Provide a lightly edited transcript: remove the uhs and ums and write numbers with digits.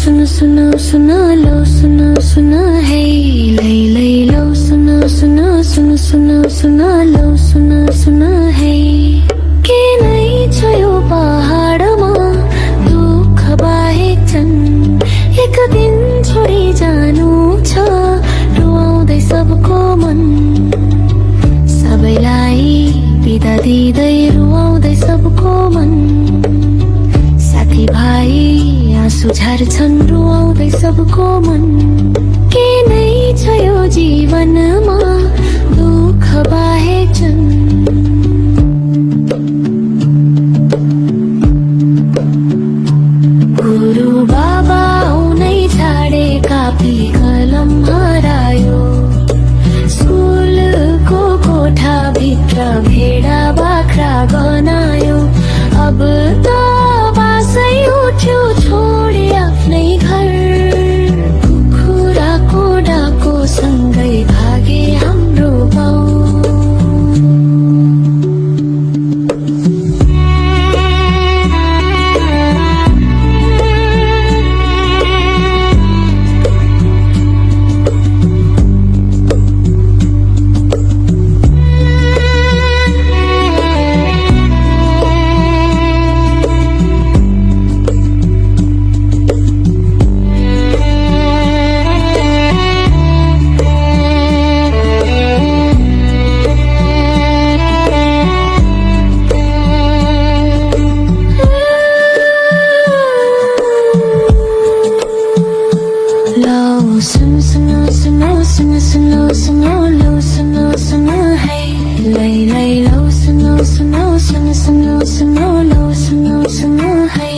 सुनो सुनो सुनो लो सुनो सुनो है लै लो सुनो सुनो सुनो सुनो सुनो लो सुनो सुनो है के नै छ यो पहाडमा दुःख बाहेक छन् एक दिन छोडी जानु छ रुवाउँदै सबको मन सबैलाई बिदा दिँदै रुवाउँदै सबको मन साथीभाइ आँसु झार्छन् रुवाउँदै सबको मन के नै छ यो जीवनमा दुःख बाहेक छन् गुरु बाबा आउनै छाडे कापी कलम हरायो स्कुलको कोठाभित्र भेडा बाख्रा गनायो अब त बासै उठ्यो छोडे आफ्नै घर कुखुराको डाको सँगै भागे हाम्रो गाउँ सुनो सुनो सुनो सुनो सुनो सुनो लो सुनो सुनो है लै लो सुनो सुनो सुनो सुनो सुनो लो सुनो सुनो है